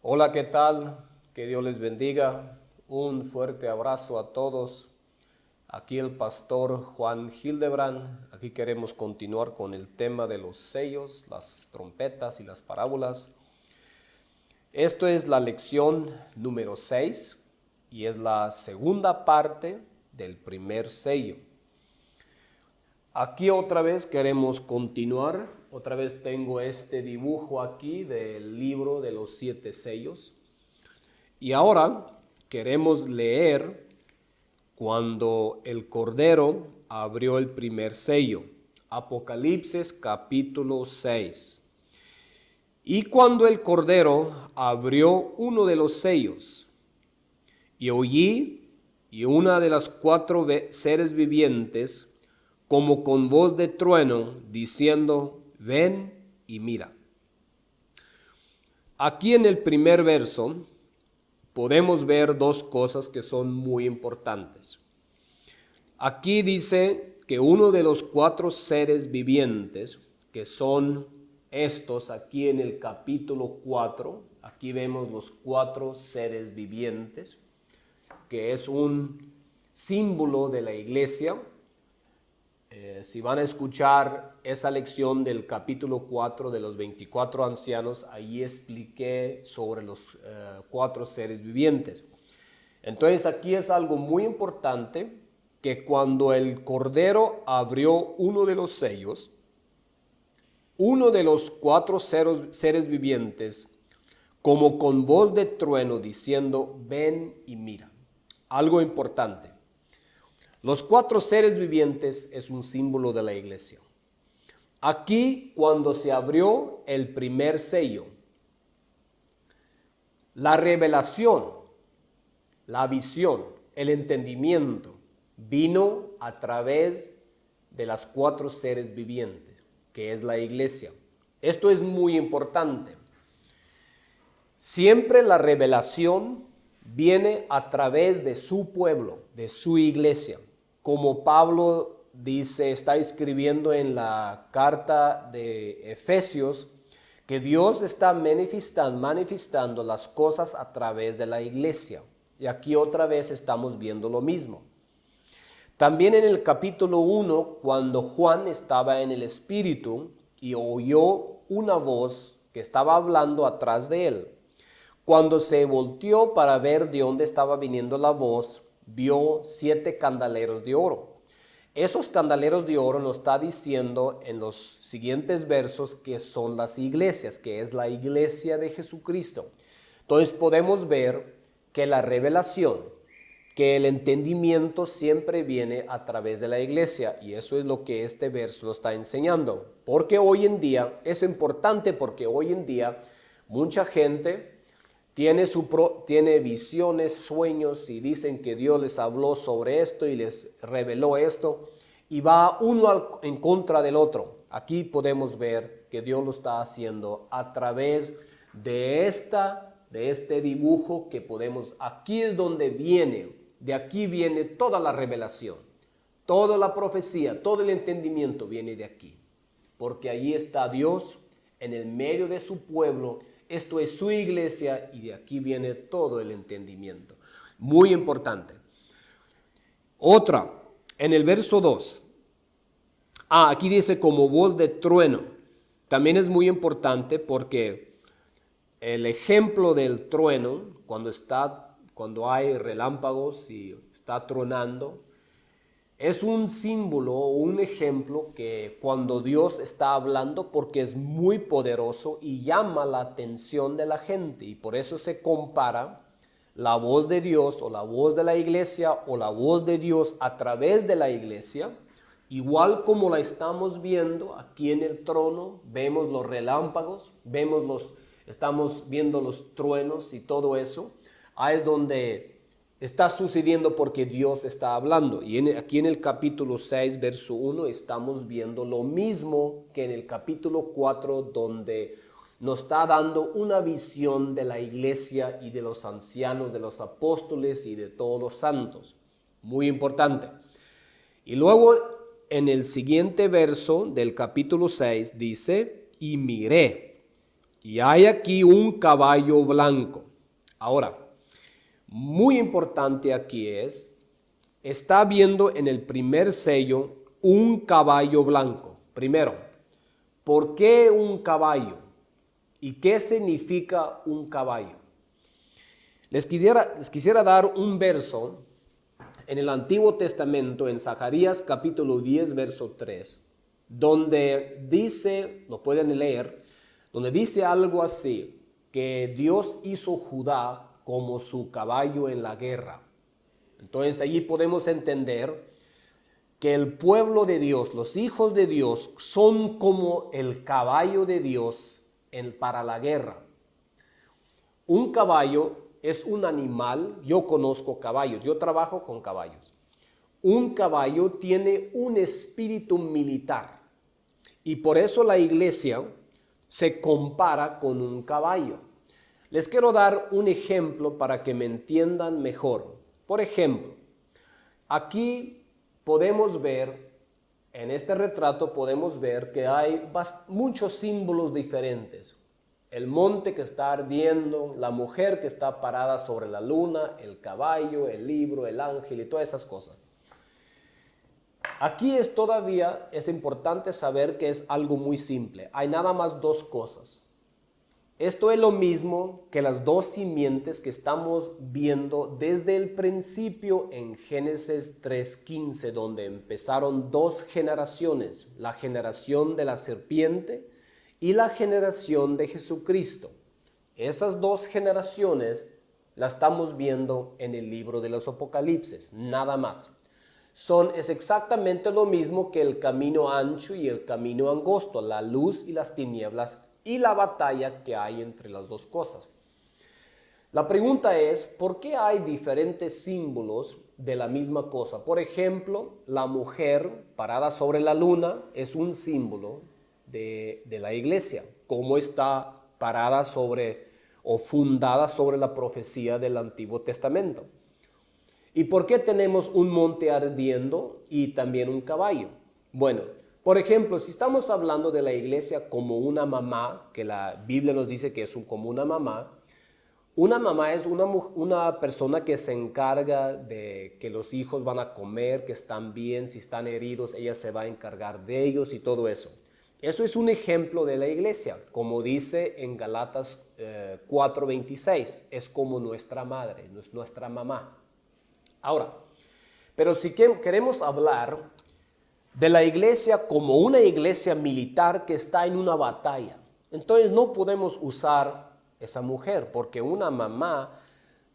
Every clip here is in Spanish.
Hola, ¿qué tal? Que Dios les bendiga. Un fuerte abrazo a todos. Aquí el pastor Juan Hildebrand. Aquí queremos continuar con el tema de los sellos, las trompetas y las parábolas. Esto es la lección número 6 y es la segunda parte del primer sello. Aquí otra vez queremos continuar. Otra vez tengo este dibujo aquí del libro de los 7 sellos. Y ahora queremos leer cuando el Cordero abrió el primer sello. Apocalipsis capítulo 6. Y cuando el Cordero abrió uno de los sellos, y oí, y una de las 4 seres vivientes, como con voz de trueno, diciendo, ven y mira. Aquí en el primer verso podemos ver dos cosas que son muy importantes. Aquí dice que uno de los 4 seres vivientes, que son estos aquí en el capítulo 4, aquí vemos los 4 seres vivientes, que es un símbolo de la iglesia. Si van a escuchar esa lección del capítulo 4 de los 24 ancianos, ahí expliqué sobre los 4 seres vivientes. Entonces aquí es algo muy importante, que cuando el Cordero abrió uno de los sellos, uno de los 4 seres vivientes, como con voz de trueno diciendo, ven y mira. Algo importante. Los 4 seres vivientes es un símbolo de la iglesia. Aquí, cuando se abrió el primer sello, la revelación, la visión, el entendimiento, vino a través de las 4 seres vivientes, que es la iglesia. Esto es muy importante. Siempre la revelación viene a través de su pueblo, de su iglesia. Como Pablo dice, está escribiendo en la carta de Efesios, que Dios está manifestando las cosas a través de la iglesia. Y aquí otra vez estamos viendo lo mismo. También en el capítulo 1, cuando Juan estaba en el Espíritu y oyó una voz que estaba hablando atrás de él, cuando se volteó para ver de dónde estaba viniendo la voz, vio 7 candeleros de oro. Esos candeleros de oro nos está diciendo en los siguientes versos que son las iglesias, que es la iglesia de Jesucristo. Entonces podemos ver que la revelación, que el entendimiento siempre viene a través de la iglesia, y eso es lo que este verso nos está enseñando. Porque hoy en día, es importante porque hoy en día mucha gente tiene visiones, sueños y dicen que Dios les habló sobre esto y les reveló esto y va uno en contra del otro. Aquí podemos ver que Dios lo está haciendo a través de este dibujo que podemos, aquí es donde viene, de aquí viene toda la revelación, toda la profecía, todo el entendimiento viene de aquí, porque allí está Dios en el medio de su pueblo. Esto es su iglesia y de aquí viene todo el entendimiento. Muy importante. Otra, en el verso 2. Aquí dice como voz de trueno. También es muy importante porque el ejemplo del trueno, cuando hay relámpagos y está tronando, es un símbolo o un ejemplo que cuando Dios está hablando, porque es muy poderoso y llama la atención de la gente, y por eso se compara la voz de Dios o la voz de la iglesia o la voz de Dios a través de la iglesia, igual como la estamos viendo aquí en el trono. Vemos los relámpagos, estamos viendo los truenos y todo eso. Es donde está sucediendo porque Dios está hablando. Y aquí en el capítulo 6, verso 1, estamos viendo lo mismo que en el capítulo 4, donde nos está dando una visión de la iglesia y de los ancianos, de los apóstoles y de todos los santos. Muy importante. Y luego en el siguiente verso del capítulo 6 dice, y miré. y hay aquí un caballo blanco. Ahora, muy importante aquí está viendo en el primer sello un caballo blanco. Primero, ¿por qué un caballo? ¿Y qué significa un caballo? Les quisiera dar un verso en el Antiguo Testamento, en Zacarías capítulo 10, verso 3, donde dice, lo pueden leer, donde dice algo así, que Dios hizo Judá como su caballo en la guerra. Entonces allí podemos entender que el pueblo de Dios, los hijos de Dios, son como el caballo de Dios para la guerra. Un caballo es un animal, yo conozco caballos, yo trabajo con caballos. Un caballo tiene un espíritu militar y por eso la iglesia se compara con un caballo. Les quiero dar un ejemplo para que me entiendan mejor. Por ejemplo, aquí podemos ver, en este retrato podemos ver que hay muchos símbolos diferentes. El monte que está ardiendo, la mujer que está parada sobre la luna, el caballo, el libro, el ángel y todas esas cosas. Aquí todavía es importante saber que es algo muy simple. Hay nada más dos cosas. Esto es lo mismo que las dos simientes que estamos viendo desde el principio en Génesis 3:15, donde empezaron dos generaciones, la generación de la serpiente y la generación de Jesucristo. Esas dos generaciones las estamos viendo en el libro de los Apocalipsis, nada más. Es exactamente lo mismo que el camino ancho y el camino angosto, la luz y las tinieblas y la batalla que hay entre las dos cosas. La pregunta es, ¿por qué hay diferentes símbolos de la misma cosa? Por ejemplo, la mujer parada sobre la luna es un símbolo de la iglesia, cómo está parada sobre o fundada sobre la profecía del Antiguo Testamento. ¿Y por qué tenemos un monte ardiendo y también un caballo? Bueno, por ejemplo, si estamos hablando de la iglesia como una mamá, que la Biblia nos dice que es como una mamá es una persona que se encarga de que los hijos van a comer, que están bien, si están heridos, ella se va a encargar de ellos y todo eso. Eso es un ejemplo de la iglesia, como dice en Galatas 4:26, es como nuestra madre, nuestra mamá. Ahora, pero si queremos hablar de la iglesia como una iglesia militar que está en una batalla, entonces no podemos usar esa mujer, porque una mamá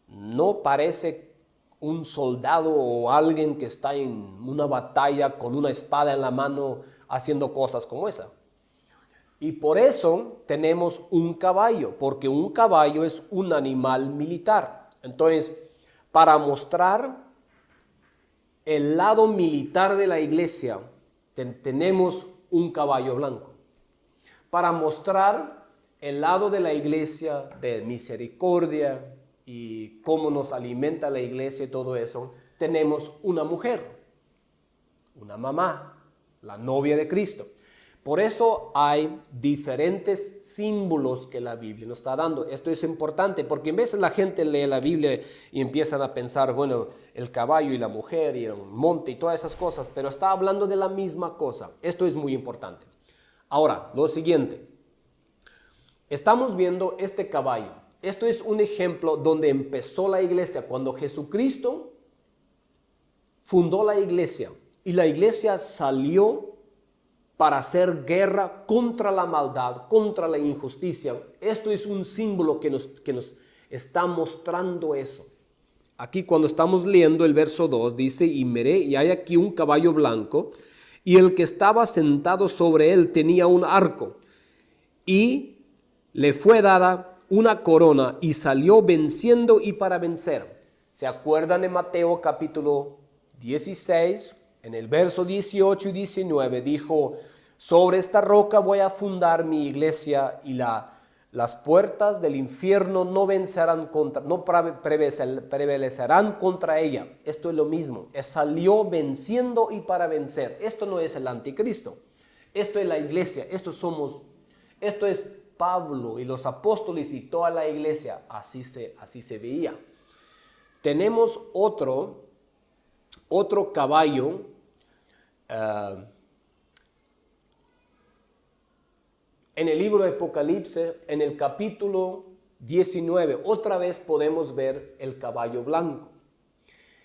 no parece un soldado o alguien que está en una batalla con una espada en la mano haciendo cosas como esa. Y por eso tenemos un caballo, porque un caballo es un animal militar. Entonces, para mostrar el lado militar de la iglesia, tenemos un caballo blanco. Para mostrar el lado de la iglesia de misericordia y cómo nos alimenta la iglesia y todo eso, tenemos una mujer, una mamá, la novia de Cristo. Por eso hay diferentes símbolos que la Biblia nos está dando. Esto es importante porque en veces la gente lee la Biblia y empiezan a pensar, bueno, el caballo y la mujer y el monte y todas esas cosas, pero está hablando de la misma cosa. Esto es muy importante. Ahora, lo siguiente. Estamos viendo este caballo. Esto es un ejemplo donde empezó la iglesia, cuando Jesucristo fundó la iglesia y la iglesia salió para hacer guerra contra la maldad, contra la injusticia. Esto es un símbolo que nos está mostrando eso. Aquí cuando estamos leyendo el verso 2 dice, y miré y hay aquí un caballo blanco y el que estaba sentado sobre él tenía un arco y le fue dada una corona y salió venciendo y para vencer. ¿Se acuerdan de Mateo capítulo 16? En el verso 18 y 19 dijo, sobre esta roca voy a fundar mi iglesia y las puertas del infierno no prevalecerán contra ella. Esto es lo mismo, salió venciendo y para vencer. Esto no es el anticristo, esto es la iglesia, esto es Pablo y los apóstoles y toda la iglesia, así se veía. Tenemos otro caballo, en el libro de Apocalipsis, en el capítulo 19, otra vez podemos ver el caballo blanco.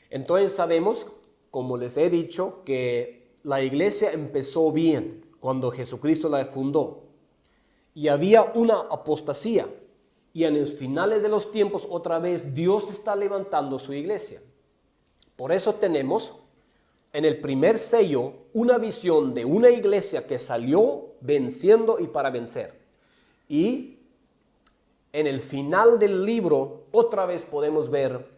Entonces sabemos, como les he dicho, que la iglesia empezó bien cuando Jesucristo la fundó. Y había una apostasía. Y en los finales de los tiempos, otra vez, Dios está levantando su iglesia. Por eso tenemos en el primer sello una visión de una iglesia que salió venciendo y para vencer. Y en el final del libro, otra vez podemos ver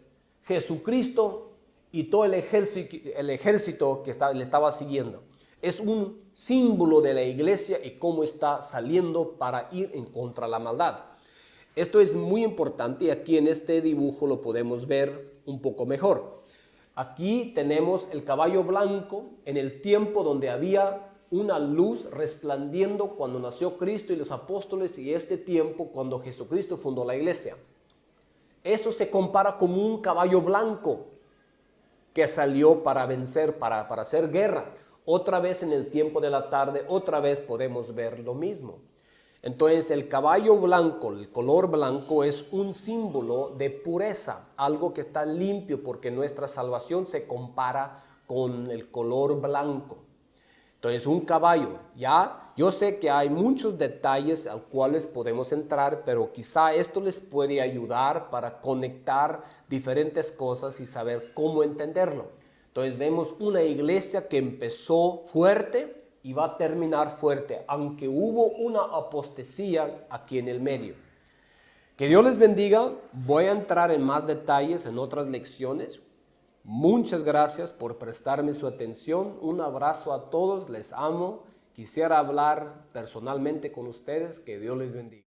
Jesucristo y todo el ejército que le estaba siguiendo. Es un símbolo de la iglesia y cómo está saliendo para ir en contra de la maldad. Esto es muy importante y aquí en este dibujo lo podemos ver un poco mejor. Aquí tenemos el caballo blanco en el tiempo donde había una luz resplandiendo cuando nació Cristo y los apóstoles, y este tiempo cuando Jesucristo fundó la iglesia. Eso se compara como un caballo blanco que salió para vencer, para hacer guerra. Otra vez en el tiempo de la tarde, otra vez podemos ver lo mismo. Entonces el caballo blanco, el color blanco es un símbolo de pureza, algo que está limpio porque nuestra salvación se compara con el color blanco. Entonces un caballo, ya yo sé que hay muchos detalles a los cuales podemos entrar, pero quizá esto les puede ayudar para conectar diferentes cosas y saber cómo entenderlo. Entonces vemos una iglesia que empezó fuerte y va a terminar fuerte, aunque hubo una apostasía aquí en el medio. Que Dios les bendiga. Voy a entrar en más detalles en otras lecciones. Muchas gracias por prestarme su atención. Un abrazo a todos, les amo. Quisiera hablar personalmente con ustedes. Que Dios les bendiga.